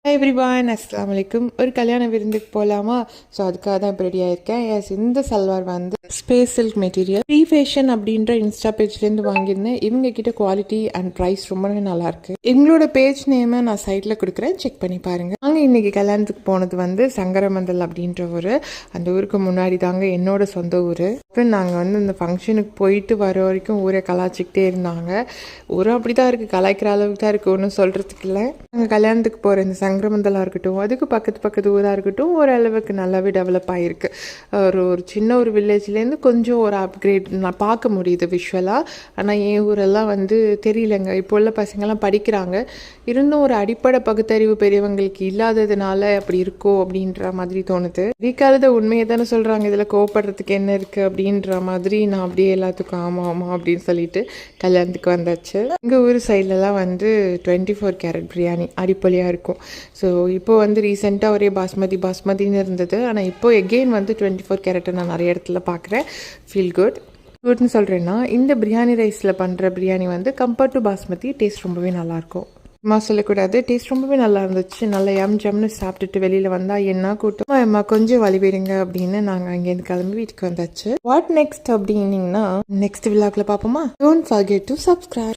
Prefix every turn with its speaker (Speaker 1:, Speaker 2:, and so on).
Speaker 1: Hi everyone, அஸ்ஸலாமு அலைக்கும். ஒரு கல்யாண விருந்துக்கு போகலாமா? ஸோ அதுக்காக தான் இப்போ ரெடி ஆயிருக்கேன். எஸ், இந்த சல்வார் வந்து space silk material pre fashion அப்படின்ற இன்ஸ்டா பேஜ்லேருந்து வாங்கியிருந்தேன். இவங்க கிட்ட குவாலிட்டி அண்ட் ப்ரைஸ் ரொம்பவே நல்லாயிருக்கு. எங்களோட பேஜ் நேமை நான் சைட்டில் கொடுக்குறேன், செக் பண்ணி பாருங்கள். நாங்கள் இன்றைக்கி கல்யாணத்துக்கு போனது வந்து சங்கரமந்தல் அப்படின்ற ஊர். அந்த ஊருக்கு முன்னாடி தாங்க என்னோட சொந்த ஊர். அப்புறம் நாங்கள் வந்து இந்த ஃபங்க்ஷனுக்கு போயிட்டு வர வரைக்கும் ஊரை கலாய்ச்சிக்கிட்டே இருந்தாங்க. ஊரும் அப்படி தான் இருக்குது, கலாய்க்கிற அளவுக்கு தான் இருக்குது, ஒன்றும் சொல்கிறதுக்கு இல்லை. நாங்கள் கல்யாணத்துக்கு போகிற இந்த சங்கரமந்தலாக இருக்கட்டும், அதுக்கு பக்கத்து ஊராக இருக்கட்டும், ஓரளவுக்கு நல்லாவே டெவலப் ஆகிருக்கு. ஒரு சின்ன ஒரு வில்லேஜ்லேருந்து கொஞ்சம் ஒரு அப்கிரேட் நான் பார்க்க முடியுது விஷுவலாக. ஆனால் என் ஊரெல்லாம் வந்து தெரியலங்க. இப்போ உள்ள பசங்கள்லாம் படிக்கிறாங்க, இருந்தும் ஒரு அடிப்படை பகுத்தறிவு பெரியவங்களுக்கு இல்லாததுனால அப்படி இருக்கோ அப்படின்ற மாதிரி தோணுது. வீக்காலத உண்மையை தானே சொல்கிறாங்க, இதில் கோவப்படுறதுக்கு என்ன இருக்குது அப்படின்ற மாதிரி நான் அப்படியே எல்லாத்துக்கும் ஆமாம் ஆமாம் அப்படின்னு சொல்லிட்டு கல்யாணத்துக்கு வந்தாச்சு. எங்கள் ஊர் சைட்லலாம் வந்து 24 கேரட் பிரியாணி அடிப்பொலியாக இருக்கும். ஸோ இப்போது வந்து ரீசெண்டாக ஒரே பாஸ்மதின்னு இருந்தது. ஆனால் இப்போது எகெயின் வந்து 24 கேரட்டை நான் நிறைய இடத்துல பார்க்குறேன். ஃபீல் குட்னு சொல்கிறேன்னா, இந்த பிரியாணி ரைஸில் பண்ணுற பிரியாணி வந்து கம்பேர்ட் டு பாஸ்மதி டேஸ்ட் ரொம்பவே நல்லாயிருக்கும். அம்மா சொல்லக்கூடாது, டேஸ்ட் ரொம்பவே நல்லா இருந்துச்சு. நல்லா ஜம்னு சாப்பிட்டுட்டு வெளியில் வந்தால் என்ன கூட்டம். அம்மா கொஞ்சம் வழிவிடுங்க அப்படின்னு நாங்கள் அங்கேருந்து கிளம்பி வீட்டுக்கு வந்தாச்சு. வாட் நெக்ஸ்ட் அப்படின்னீங்கன்னா, நெக்ஸ்ட் விழாக்கில் பார்ப்போமா? Don't forget to subscribe.